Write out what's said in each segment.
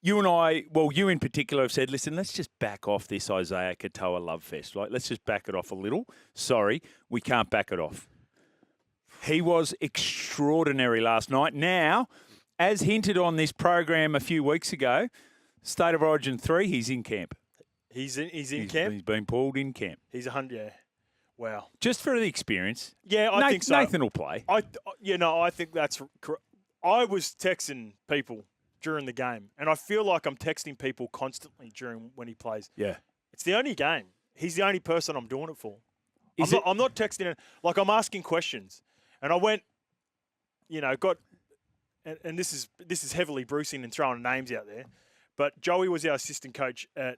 You and I, well, you in particular have said, listen, let's just back off this Isaiya Katoa love fest, right? Let's just back it off a little. Sorry, we can't back it off. He was extraordinary last night. Now, as hinted on this program a few weeks ago, State of Origin 3, he's in camp. He's in camp? He's been pulled in camp. He's 100, yeah. Wow. Just for the experience. Yeah, I think so. Nathan will play. I think that's correct. I was texting people during the game, and I feel like I'm texting people constantly when he plays. Yeah. It's the only game. He's the only person I'm doing it for. I'm not texting it. Like, I'm asking questions. And I went, and this is heavily bruising and throwing names out there. But Joey was our assistant coach at.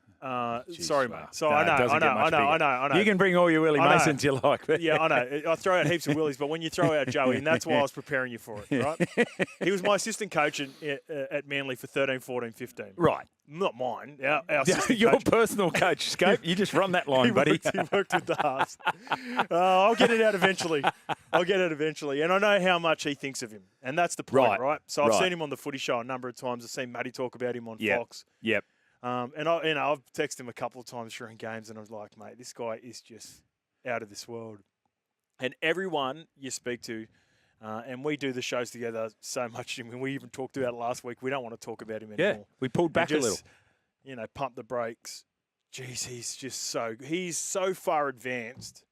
Sorry, mate. So I know. You can bring all your Willie Masons you like. Yeah, I know. I throw out heaps of Willies, but when you throw out Joey, and that's why I was preparing you for it, right? He was my assistant coach at Manly for 13, 14, 15. Right. Not mine. Our assistant Your coach. personal coach, Scope. You just run that line, buddy. He worked with the halves. I'll get it out eventually. And I know how much he thinks of him. And that's the point, right? So I've seen him on the Footy Show a number of times. I've seen Matty talk about him on Fox. Yep. And I've texted him a couple of times during games, and I was like, mate, this guy is just out of this world. And everyone you speak to, and we do the shows together so much. I mean, we even talked about it last week. We don't want to talk about him anymore. Yeah, we pulled back a little. Pump the brakes. Jeez, he's so far advanced.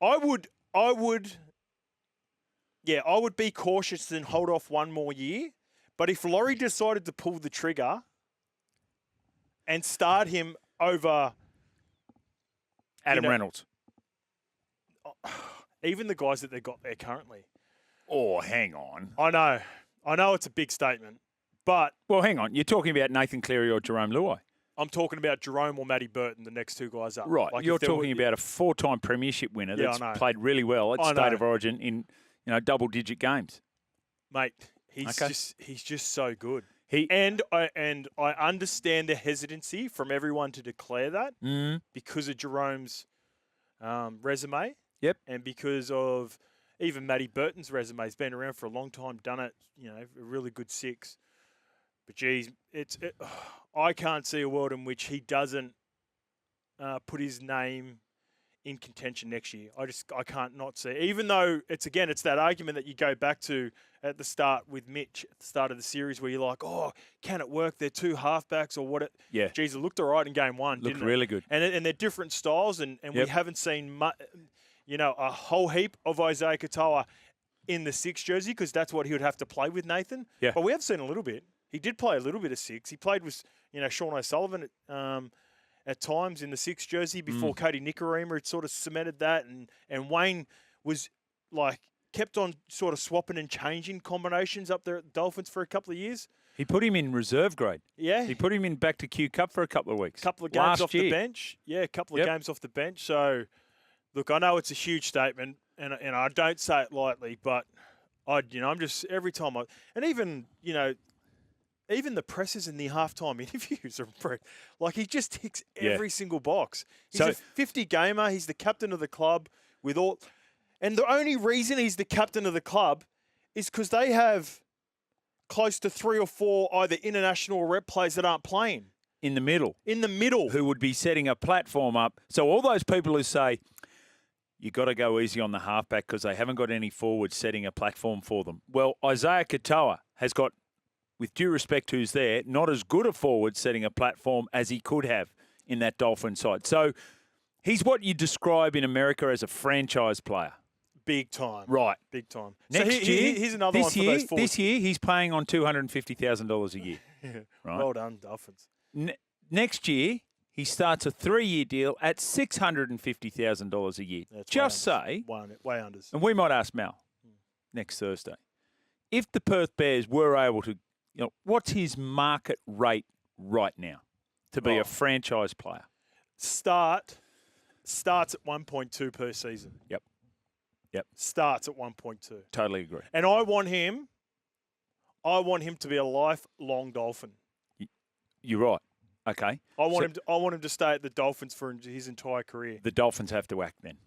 I would be cautious and hold off one more year. But if Laurie decided to pull the trigger and start him over Adam Reynolds, even the guys that they got there currently. Oh, hang on. I know it's a big statement, but well, hang on. You're talking about Nathan Cleary or Jerome Luai? I'm talking about Jerome or Matty Burton, the next two guys up. Right. Like you're talking about a 4-time premiership winner that's played really well at State of Origin in double-digit games. Mate, he's just so good. And I understand the hesitancy from everyone to declare that because of Jerome's resume. Yep. And because of even Matty Burton's resume. He's been around for a long time, done it, a really good 6. But, geez, I can't see a world in which he doesn't put his name in contention next year. I can't not see. Even though it's that argument that you go back to at the start with Mitch at the start of the series where you're like, oh, can it work? They're two halfbacks or what? Yeah. Geez, it looked all right in game 1, looked really good. And they're different styles, and we haven't seen a whole heap of Isaiya Katoa in the 6 jersey because that's what he would have to play with Nathan. Yeah. But we have seen a little bit. He did play a little bit of 6. He played with Sean O'Sullivan at times in the 6 jersey before Cody Nikorima had sort of cemented that, and Wayne was kept on sort of swapping and changing combinations up there at the Dolphins for a couple of years. He put him in reserve grade. Yeah. He put him in back to Q Cup for a couple of weeks. Couple of games off the bench. Yeah, a couple of games off the bench. So, look, I know it's a huge statement, and I don't say it lightly, but I'm just every time even the pressers in the halftime interviews are he just ticks every single box. He's a 50 gamer. He's the captain of the club and the only reason he's the captain of the club is because they have close to 3 or 4 either international rep players that aren't playing. In the middle. Who would be setting a platform up. So all those people who say, you got to go easy on the halfback because they haven't got any forwards setting a platform for them. Well, Isaiya Katoa has got, with due respect to who's there, not as good a forward setting a platform as he could have in that Dolphin side. So he's what you describe in America as a franchise player. Big time. Right. Big time. Next year, here's another one for those forwards. This year, he's paying on $250,000 a year. Right? Well done, Dolphins. Next year, he starts a 3-year deal at $650,000 a year. That's just say, way unders. And we might ask Mal next Thursday, if the Perth Bears were able to, what's his market rate right now to be a franchise player? Starts at 1.2 per season. Yep. Starts at 1.2. Totally agree. And I want him to be a lifelong Dolphin. You're right. Okay. I want him to stay at the Dolphins for his entire career. The Dolphins have to act then.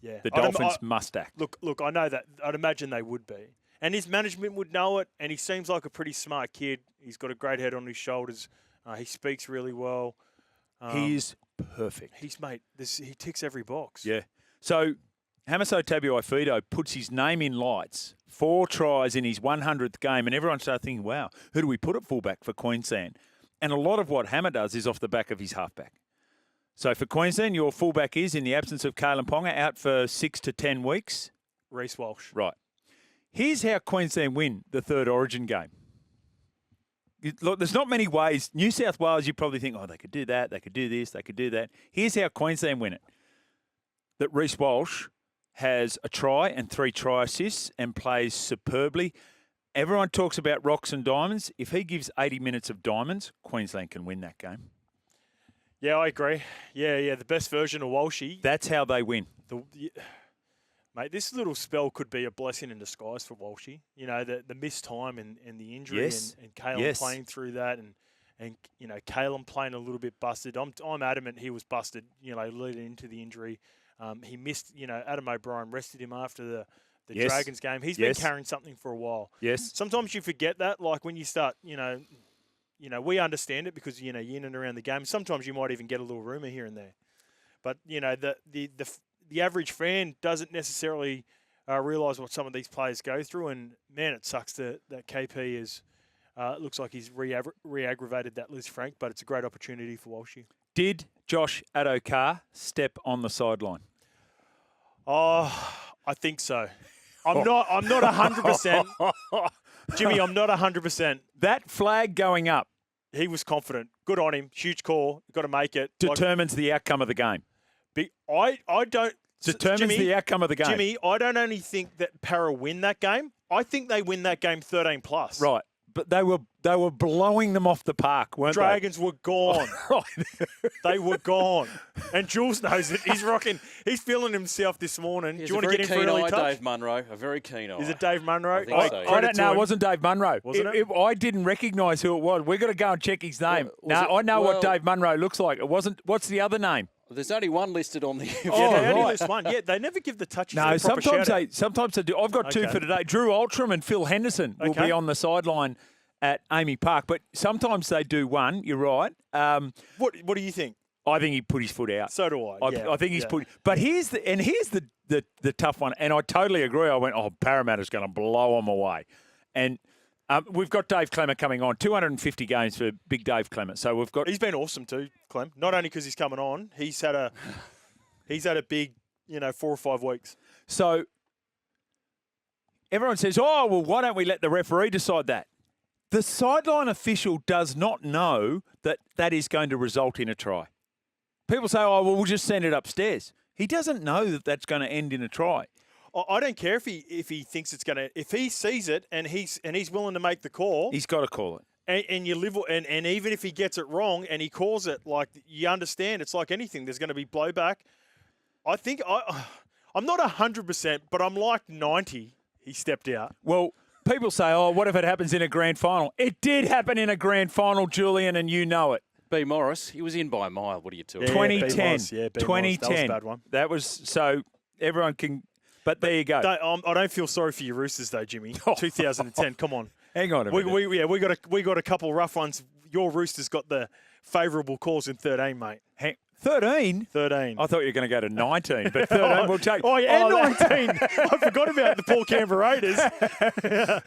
Yeah. The Dolphins must act. Look, I know that. I'd imagine they would be. And his management would know it, and he seems like a pretty smart kid. He's got a great head on his shoulders. He speaks really well. He is perfect. He ticks every box. Yeah. So Hamiso Tabuai-Fidow puts his name in lights, 4 tries in his 100th game, and everyone started thinking, wow, who do we put at fullback for Queensland? And a lot of what Hammer does is off the back of his halfback. So for Queensland, your fullback is, in the absence of Kalen Ponga, out for 6 to 10 weeks. Reece Walsh. Right. Here's how Queensland win the third Origin game. Look, there's not many ways. New South Wales, you probably think, oh, they could do that, they could do this, they could do that. Here's how Queensland win it. That Reece Walsh has a try and 3 try assists and plays superbly. Everyone talks about rocks and diamonds. If he gives 80 minutes of diamonds, Queensland can win that game. Yeah, I agree. Yeah, the best version of Walshy. That's how they win. Mate, this little spell could be a blessing in disguise for Walshy. You know, the missed time and the injury and Kalen playing through that and you know, Kalen playing a little bit busted. I'm adamant he was busted, you know, leading into the injury. He missed, you know, Adam O'Brien rested him after the Dragons game. He's been carrying something for a while. Yes. Sometimes you forget that, like when you start, you know, we understand it because, you know, you're in and around the game. Sometimes you might even get a little rumour here and there. But, you know, the average fan doesn't necessarily realise what some of these players go through. And, man, it sucks that KP is it looks like he's re-aggravated that Liz Frank, but it's a great opportunity for Walshy. Did Josh Addo-Carr step on the sideline? Oh, I think so. I'm not 100%. Jimmy, I'm not 100%. That flag going up. He was confident. Good on him. Huge call. Got to make it. Determines the outcome of the game. I don't... Determines the outcome of the game. Jimmy, I don't only think that Para win that game. I think they win that game 13+. Right. But they were blowing them off the park, weren't Dragons they? were gone. Right. They were gone. And Jules knows it. He's rocking. He's feeling himself this morning. He's Do you want to get in for an early touch? Dave Munro, a very keen eye. Is it Dave Munro? I think so. I don't know. It wasn't Dave Munro. Wasn't it? I didn't recognise who it was. We've got to go and check his name. I know what Dave Munro looks like. It wasn't. What's the other name? There's only one listed on the... They only list one. Yeah, they never give the touches. No, sometimes they do. I've got 2 for today. Drew Altram and Phil Henderson will be on the sideline at Amy Park, but sometimes they do one. You're right. What do you think? I think he put his foot out. So do I. I think he's put. But here's the tough one, and I totally agree. I went, Parramatta's going to blow them away, and we've got Dave Klemmer coming on. 250 games for Big Dave Klemmer. So we've got. He's been awesome too, Clem. Not only because he's coming on, he's had a big 4 or 5 weeks. So everyone says, why don't we let the referee decide that? The sideline official does not know that is going to result in a try. People say, we'll just send it upstairs. He doesn't know that that's going to end in a try. I don't care if he thinks it's going to. If he sees it and he's willing to make the call, he's got to call it. And you live and even if he gets it wrong and he calls it, like you understand, it's like anything. There's going to be blowback. I think I'm not 100%, but I'm like 90. He stepped out. Well. People say, what if it happens in a grand final? It did happen in a grand final, Julian, and you know it. B. Morris, he was in by a mile. What are you talking? 2010. Yeah, 2010. That was a bad one. That was so everyone can. But there you go. I don't feel sorry for your Roosters though, Jimmy. 2010. Come on. Hang on a minute. We got a couple rough ones. Your Roosters got the favourable calls in 13, mate. 13? 13. I thought you were going to go to 19, but 13 we'll take. 19. I forgot about the Paul Canberra Raiders.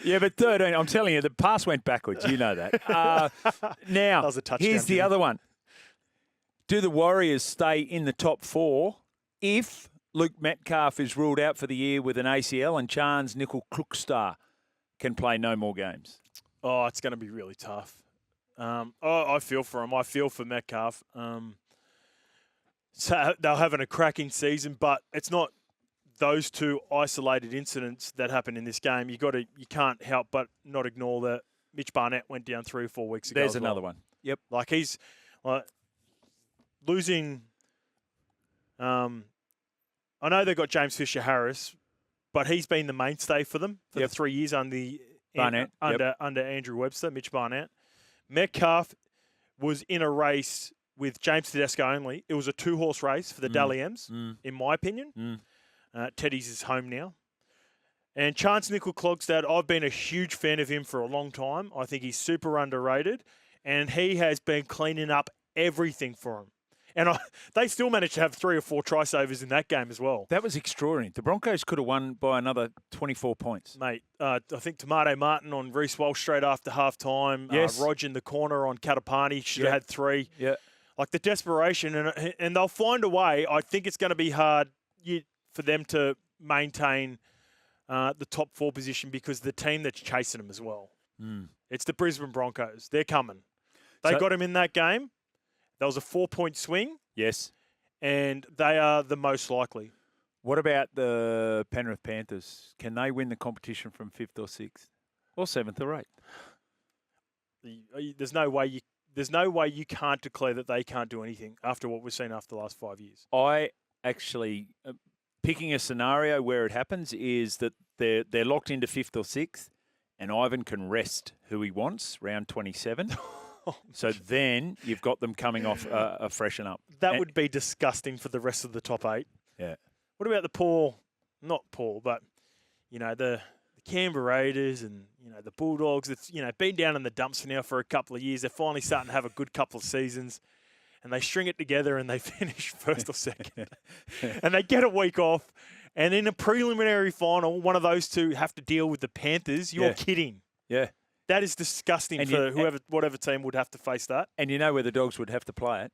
Yeah, but 13, I'm telling you, the pass went backwards. You know that. Now, that was a touchdown, here's the other one. Do the Warriors stay in the top 4 if Luke Metcalf is ruled out for the year with an ACL and Chance Nickel-Klukstar can play no more games? Oh, it's going to be really tough. I feel for him. I feel for Metcalf. So they're having a cracking season, but it's not those 2 isolated incidents that happened in this game. You can't help but not ignore that Mitch Barnett went down 3 or 4 weeks ago. There's another one. Yep. Like he's losing. I know they've got James Fisher-Harris, but he's been the mainstay for them for the 3 years under Andrew Webster, Mitch Barnett. Metcalf was in a race with James Tedesco only. It was a 2-horse race for the Dally M's, in my opinion. Teddy's is home now. And Chance Nickel-Klogstad, I've been a huge fan of him for a long time. I think he's super underrated, and he has been cleaning up everything for him. And they still managed to have 3 or 4 try savers in that game as well. That was extraordinary. The Broncos could have won by another 24 points. Mate, I think Tomato Martin on Reece Walsh straight after half-time. Yes. Rog in the corner on Katapani should have had 3. Yeah. Like the desperation, and they'll find a way. I think it's going to be hard for them to maintain the top 4 position because the team that's chasing them as well. It's the Brisbane Broncos. They're coming. They got him in that game. That was a 4-point swing. Yes. And they are the most likely. What about the Penrith Panthers? Can they win the competition from 5th or 6th? Or 7th or 8th? There's no way you can't declare that they can't do anything after what we've seen after the last 5 years. I actually, picking a scenario where it happens is that they're locked into 5th or 6th and Ivan can rest who he wants, round 27. So then you've got them coming off a freshen up. That would be disgusting for the rest of the top 8. Yeah. What about not Paul, but, the Canberra Raiders and, the Bulldogs? It's, been down in the dumps now for a couple of years. They're finally starting to have a good couple of seasons. And they string it together and they finish 1st or 2nd. And they get a week off. And in a preliminary final, one of those two have to deal with the Panthers. You're kidding. Yeah. That is disgusting for whatever team would have to face that. And you know where the Dogs would have to play it?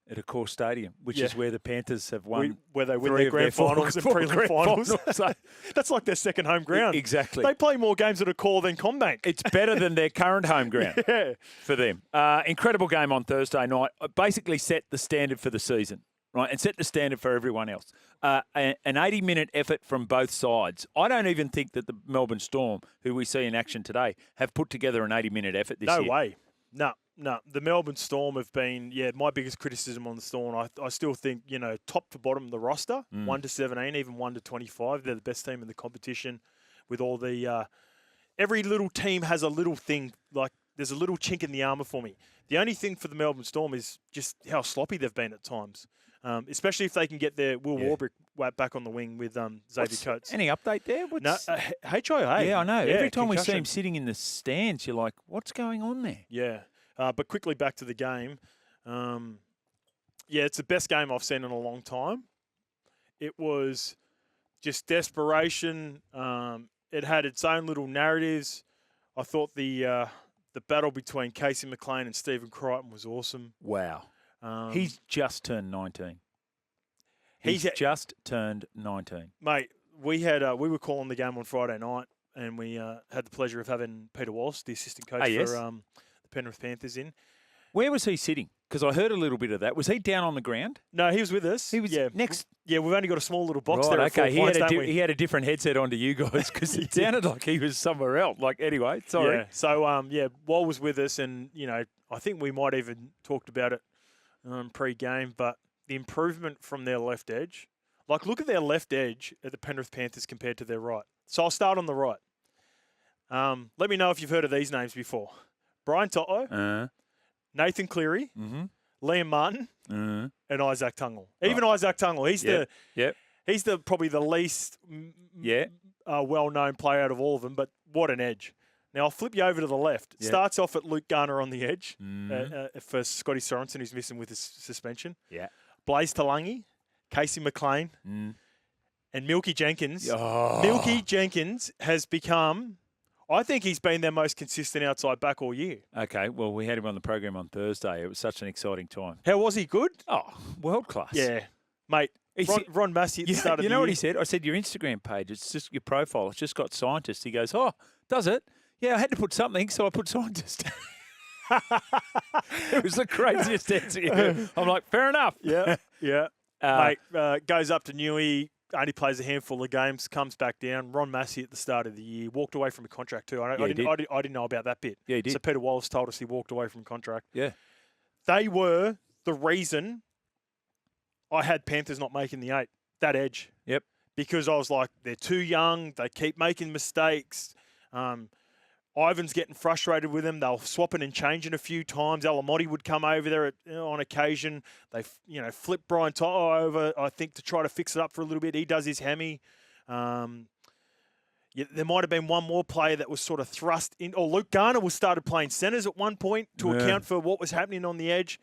At Accor Stadium, which is where the Panthers have won. Where they win their grand finals and prelim finals. That's like their second home ground. Exactly. They play more games at Accor than CommBank. It's better than their current home ground for them. Incredible game on Thursday night. Basically set the standard for the season. Right, and set the standard for everyone else. An 80-minute effort from both sides. I don't even think that the Melbourne Storm, who we see in action today, have put together an 80-minute effort this year. No way. No. The Melbourne Storm have been, my biggest criticism on the Storm. I still think, top to bottom of the roster, 1 to 17, even 1 to 25. They're the best team in the competition with all the every little team has a little thing, like there's a little chink in the armour for me. The only thing for the Melbourne Storm is just how sloppy they've been at times. Especially if they can get their Will Warbrick back on the wing with Xavier Coates. Any update there? HIA. Yeah, I know. Every time we see concussion. him sitting in the stands, you're like, what's going on there? Yeah. But quickly back to the game. It's the best game I've seen in a long time. It was just desperation. It had its own little narratives. I thought the battle between Casey McLean and Stephen Crichton was awesome. Wow. He's just turned 19. He's just turned 19. Mate, we were calling the game on Friday night, and we had the pleasure of having Peter Walsh, the assistant coach for the Penrith Panthers, in. Where was he sitting? Because I heard a little bit of that. Was he down on the ground? No, he was with us. He was next. Yeah, we've only got a small little box there. Okay, he had a different headset on to you guys because it sounded like he was somewhere else. Like, anyway, sorry. Yeah. So, Wal was with us, and, I think we might even talked about it pre-game, but the improvement from their left edge. Like, look at their left edge at the Penrith Panthers compared to their right. So I'll start on the right. Let me know if you've heard of these names before. Brian Toto, Nathan Cleary, Liam Martin, and Isaac Tungle. Even Isaac Tungle, he's probably the least well-known player out of all of them, but what an edge. Now, I'll flip you over to the left. Yep. Starts off at Luke Garner on the edge for Scotty Sorensen, who's missing with his suspension. Yeah. Blaze Talangi, Casey McLean, and Milky Jenkins. Oh. Milky Jenkins has become, I think he's been their most consistent outside back all year. Okay, well, we had him on the program on Thursday. It was such an exciting time. How was he? Good? Oh, world class. Yeah. Mate, Ron Massey at the start of the year. You know what he said? I said, your Instagram page, it's just your profile. It's just got scientists. He goes, oh, does it? Yeah, I had to put something, so I put scientist. It was the craziest answer. I'm like, fair enough. Yeah. Mate, goes up to Newey, only plays a handful of games, comes back down. Ron Massey at the start of the year walked away from a contract too. I didn't know about that bit. Yeah, he did. So Peter Wallace told us he walked away from contract. Yeah. They were the reason I had Panthers not making the 8. That edge. Yep. Because I was like, they're too young. They keep making mistakes. Ivan's getting frustrated with them. They'll swapping and changing a few times. Alamotti would come over there on occasion. They, flip Brian Toto over, I think, to try to fix it up for a little bit. He does his hammy. there might have been one more player that was sort of thrust in, or Luke Garner was started playing centres at one point to account for what was happening on the edge.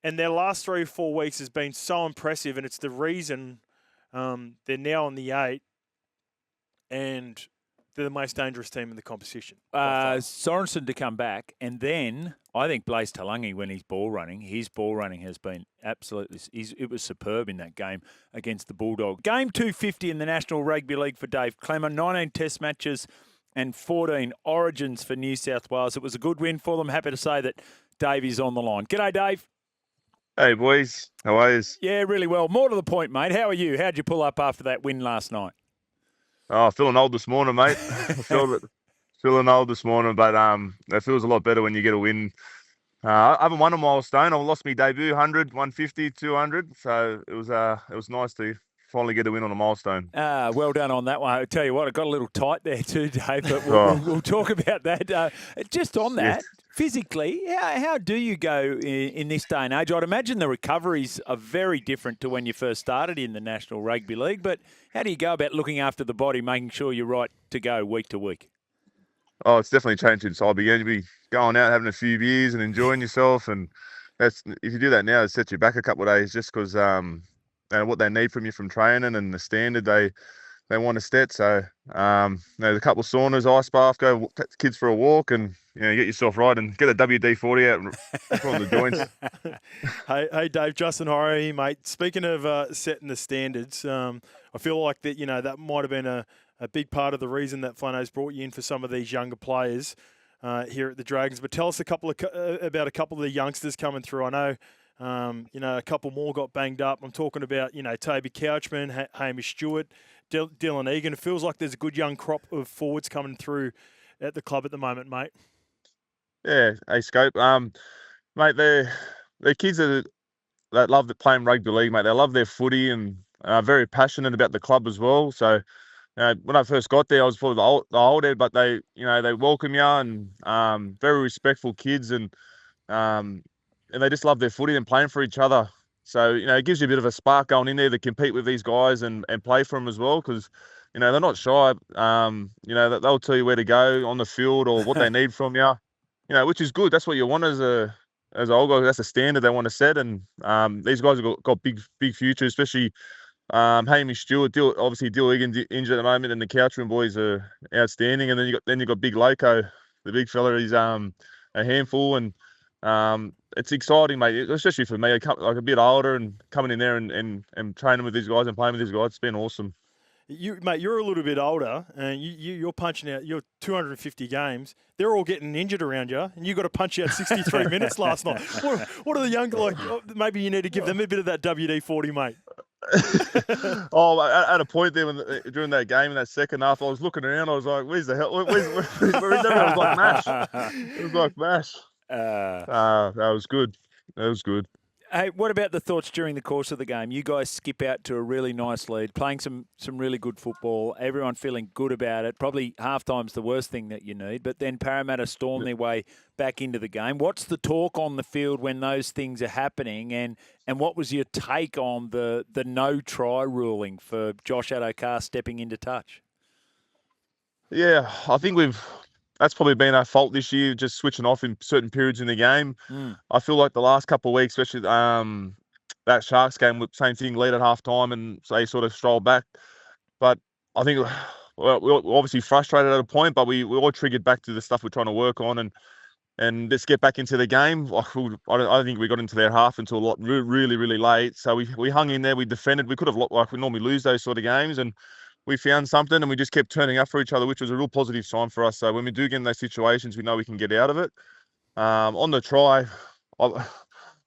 And their last 3 or 4 weeks has been so impressive, and it's the reason they're now on the 8, and they're the most dangerous team in the competition. Sorensen to come back, and then I think Blaise Talangi, when his ball running has been absolutely. It was superb in that game against the Bulldogs. Game 250 in the National Rugby League for Dave Klemmer. 19 Test matches and 14 Origins for New South Wales. It was a good win for them. Happy to say that Dave is on the line. G'day, Dave. Hey, boys. How are you? Yeah, really well. More to the point, mate. How are you? How'd you pull up after that win last night? Oh, feeling old this morning, mate. Feeling old this morning, but it feels a lot better when you get a win. I haven't won a milestone. I lost my debut 100, 150, 200. So it was nice to finally get a win on a milestone. Well done on that one. I tell you what, it got a little tight there too, Dave, but we'll talk about that. Just on that, physically, how do you go in this day and age? I'd imagine the recoveries are very different to when you first started in the National Rugby League, but how do you go about looking after the body, making sure you're right to go week to week? Oh, it's definitely changed since I began to be going out, having a few beers and enjoying yourself. And if you do that now, it sets you back a couple of days just because what they need from you from training and the standard they want to set. So there's a couple of saunas, ice bath, go take the kids for a walk, and get yourself right and get a WD-40 out and put on the joints. Hey, Dave, Justin Horo here, mate. Speaking of setting the standards, I feel like that that might have been a big part of the reason that Flano's brought you in for some of these younger players here at the Dragons. But tell us about a couple of the youngsters coming through. I know. A couple more got banged up. I'm talking about, Toby Couchman, Hamish Stewart, Dylan Egan. It feels like there's a good young crop of forwards coming through at the club at the moment, mate. Yeah, hey, Scope. Mate, they're kids that love playing rugby league, mate. They love their footy and are very passionate about the club as well. So, when I first got there, I was probably the old head, but they welcome you and very respectful kids and they just love their footy and playing for each other. So, it gives you a bit of a spark going in there to compete with these guys and play for them as well because, they're not shy. They'll tell you where to go on the field or what they need from you, which is good. That's what you want as an old guy. That's a standard they want to set. And these guys have got big futures, especially Hamish Stewart. Obviously, Dill Egan's injured at the moment, and the Couchman boys are outstanding. And then you got Big Loco, the big fella. He's a handful and it's exciting, mate, especially for me, like a bit older and coming in there and training with these guys and playing with these guys. It's been awesome. Mate, you're a little bit older and you're punching out your 250 games. They're all getting injured around you and you got to punch out 63 minutes last night. What are the young, maybe you need to give them a bit of that WD-40, mate. At a point there during that game in that second half, I was looking around. I was like, "Where's the hell? Where's it?" was like mash. It was like mash. That was good. That was good. Hey, what about the thoughts during the course of the game? You guys skip out to a really nice lead, playing some really good football. Everyone feeling good about it. Probably halftime's the worst thing that you need, but then Parramatta storm their way back into the game. What's the talk on the field when those things are happening? And what was your take on the no try ruling for Josh Addo-Carr stepping into touch? Yeah, I think that's probably been our fault this year, just switching off in certain periods in the game. I feel like the last couple of weeks, especially that Sharks game, same thing, lead at half time and they sort of strolled back. But I think we're obviously frustrated at a point, but we all triggered back to the stuff we're trying to work on and let's get back into the game. I don't think we got into their half until really, really late. So we hung in there, we defended. We could have, we normally lose those sort of games, and we found something and we just kept turning up for each other, which was a real positive sign for us. So when we do get in those situations, we know we can get out of it. On the try,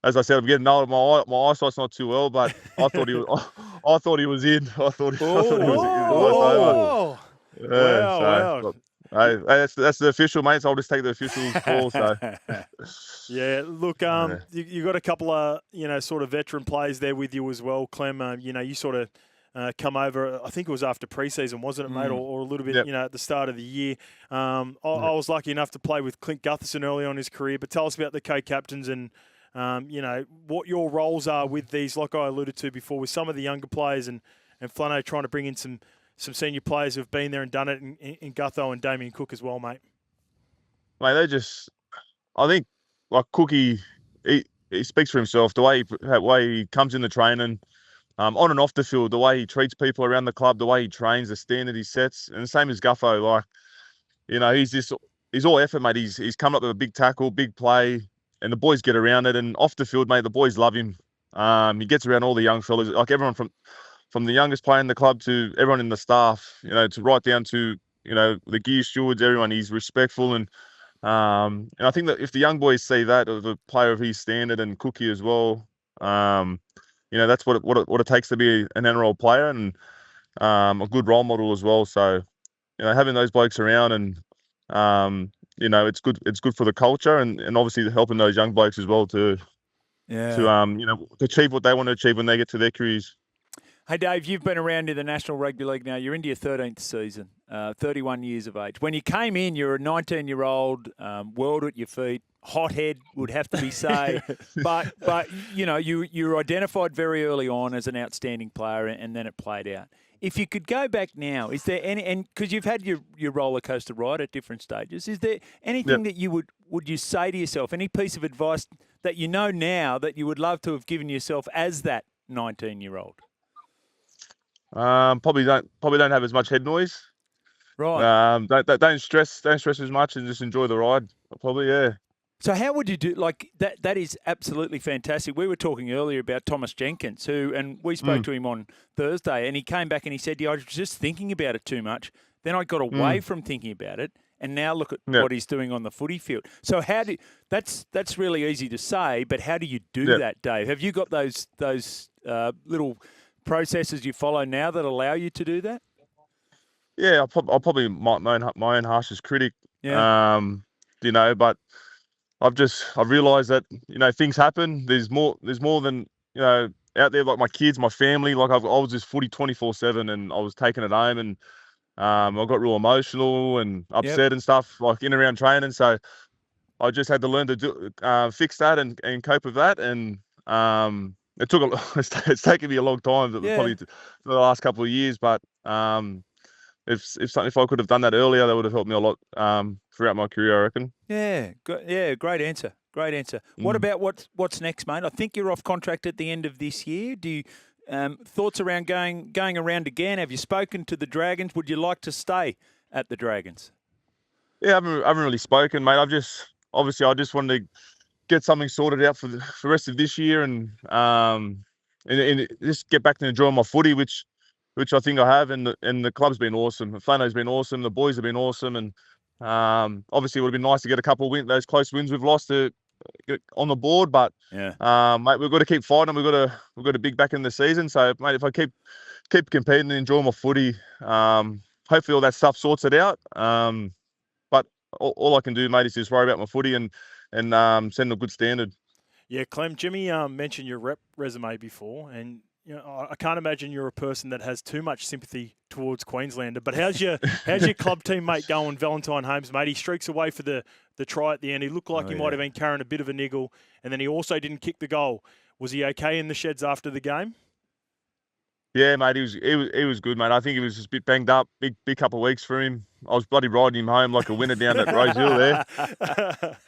as I said, I'm getting older. My eyesight's not too well, but I thought he was. I thought he was in. I thought he was in. Wow. Hey, that's the official, mate. So I'll just take the official call. So yeah, look, you got a couple of sort of veteran players there with you as well, Clem. You sort of. Come over, I think it was after pre-season, wasn't it, mate, or a little bit, at the start of the year. I was lucky enough to play with Clint Gutherson early on in his career, but tell us about the co-captains and, what your roles are with these, like I alluded to before, with some of the younger players and Flano trying to bring in some some senior players who've been there and done it in Gutho and Damien Cook as well, mate. Mate, I think, like Cookie, he speaks for himself. The way he comes into training, on and off the field, the way he treats people around the club, the way he trains, the standard he sets, and the same as Gutho. Like, he's all effort, mate. He's come up with a big tackle, big play, and the boys get around it. And off the field, mate, the boys love him. He gets around all the young fellas, like everyone from the youngest player in the club to everyone in the staff, to right down to, the gear stewards, everyone. He's respectful. And I think that if the young boys see that, of a player of his standard, and Cookie as well, that's what it takes to be an NRL player, and a good role model as well. So, having those blokes around, and it's good. It's good for the culture, and obviously helping those young blokes as well to achieve what they want to achieve when they get to their careers. Hey, Dave, you've been around in the National Rugby League now. You're into your 13th season, 31 years of age. When you came in, you're a 19-year-old, world at your feet, hothead would have to be said. but you were identified very early on as an outstanding player, and then it played out. If you could go back now, is there any, and because you've had your roller coaster ride at different stages, is there anything that you would you say to yourself, any piece of advice that you know now that you would love to have given yourself as that 19-year-old? Probably don't have as much head noise. Right. Don't stress as much, and just enjoy the ride. Probably, yeah. So how would you do like that? That is absolutely fantastic. We were talking earlier about Thomas Jenkins, and we spoke to him on Thursday, and he came back and he said, I was just thinking about it too much. Then I got away from thinking about it, and now look at what he's doing on the footy field. So that's really easy to say, but how do you do that, Dave? Have you got those little processes you follow now that allow you to do that? Yeah, I'll probably my own harshest critic. Yeah. But I've realised that things happen. There's more than out there. Like my kids, my family. Like I was just footy 24/7, and I was taking it home, and I got real emotional and upset and stuff, like in around training. So I just had to learn to fix that and cope with that. And it took it's taken me a long time, probably for the last couple of years. But if I could have done that earlier, that would have helped me a lot throughout my career, I reckon. Yeah, great answer. What about what's next, mate? I think you're off contract at the end of this year. Do you thoughts around going around again? Have you spoken to the Dragons? Would you like to stay at the Dragons? Yeah, I haven't really spoken, mate. I just wanted to get something sorted out for the rest of this year, and just get back to enjoying my footy, which I think I have, and the club's been awesome. Flano's been awesome. The boys have been awesome, and obviously it would have been nice to get a couple of those close wins we've lost to get on the board. But mate, we've got to keep fighting. We've got a big back in the season. So mate, if I keep competing and enjoying my footy, hopefully all that stuff sorts it out. But all I can do, mate, is just worry about my footy and send a good standard. Yeah, Clem, Jimmy mentioned your rep resume before, and I can't imagine you're a person that has too much sympathy towards Queenslander. But how's your club teammate going, Valentine Holmes, mate? He streaks away for the try at the end. He looked like he might have been carrying a bit of a niggle, and then he also didn't kick the goal. Was he okay in the sheds after the game? Yeah, mate, he was good, mate. I think he was just a bit banged up. Big couple of weeks for him. I was bloody riding him home like a winner down at Rose Hill there.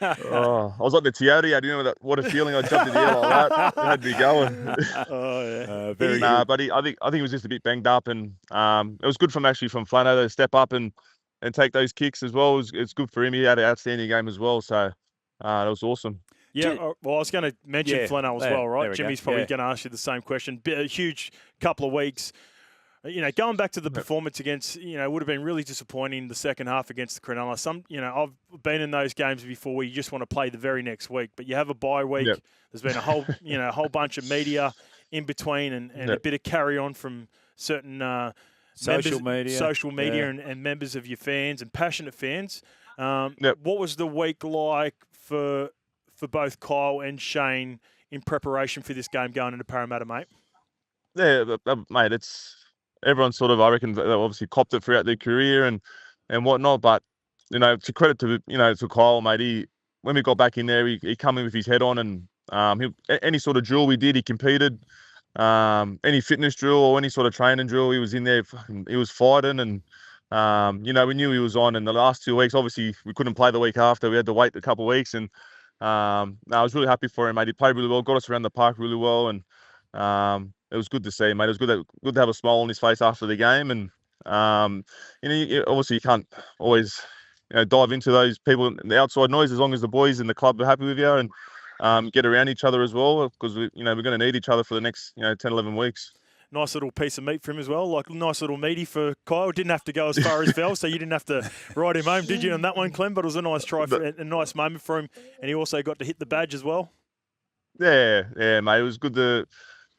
I was like the Toyota. What a feeling! I jumped in the air like that. It had me going. Very good. But I think he was just a bit banged up, and it was good from Flano to step up and take those kicks as well. It's good for him. He had an outstanding game as well, so that was awesome. Yeah, well, I was going to mention Flano as well, right? Jimmy's probably going to ask you the same question. A huge couple of weeks. Going back to the performance against, would have been really disappointing the second half against the Cronulla. I've been in those games before where you just want to play the very next week, but you have a bye week. Yep. There's been a whole bunch of media in between and a bit of carry on from certain social media and members of your fans and passionate fans. What was the week like for both Kyle and Shane in preparation for this game going into Parramatta, mate? Yeah, mate, it's everyone sort of, I reckon, they obviously copped it throughout their career and whatnot. But to credit to Kyle, mate, when we got back in there, he come in with his head on, and any sort of drill we did, he competed. any fitness drill or any sort of training drill, he was in there. He was fighting, and we knew he was on. And the last 2 weeks, obviously, we couldn't play the week after. We had to wait a couple of weeks, and I was really happy for him, mate. He played really well, got us around the park really well, and it was good to see, mate. It was good to have a smile on his face after the game, and obviously you can't always dive into those people, the outside noise, as long as the boys in the club are happy with you and get around each other as well, because we're going to need each other for the next 10, 11 weeks. Nice little piece of meat for him as well, like nice little meaty for Kyle. Didn't have to go as far as Vel, so you didn't have to ride him home, did you, on that one, Clem? But it was a nice try, a nice moment for him, and he also got to hit the badge as well. Yeah, mate. It was good to,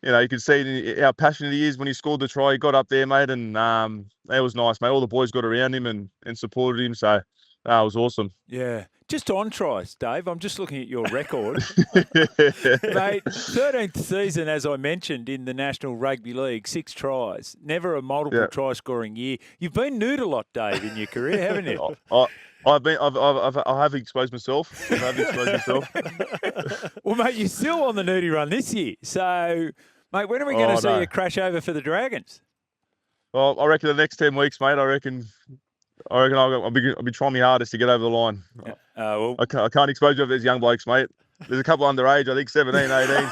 you could see how passionate he is when he scored the try. He got up there, mate, and that was nice, mate. All the boys got around him and supported him, so that was awesome. Yeah. Just on tries, Dave. I'm just looking at your record. Mate, 13th season, as I mentioned, in the National Rugby League, 6 tries. Never a multiple try scoring year. You've been nude a lot, Dave, in your career, haven't you? I have exposed myself. Well, mate, you're still on the nudie run this year. So, mate, when are we going to see you crash over for the Dragons? Well, I reckon the next 10 weeks, mate. I reckon I'll be trying my hardest to get over the line. Well, I can't expose you if there's young blokes, mate. There's a couple underage, I think 17, 18.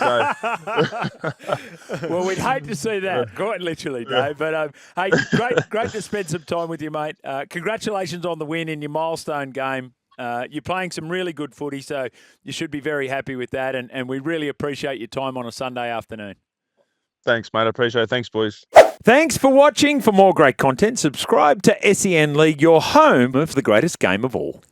So, well, we'd hate to see that, quite literally, Dave. But hey, great to spend some time with you, mate. Congratulations on the win in your milestone game. You're playing some really good footy, so you should be very happy with that. And we really appreciate your time on a Sunday afternoon. Thanks, mate. I appreciate it. Thanks, boys. Thanks for watching. For more great content, subscribe to SEN League, your home of the greatest game of all.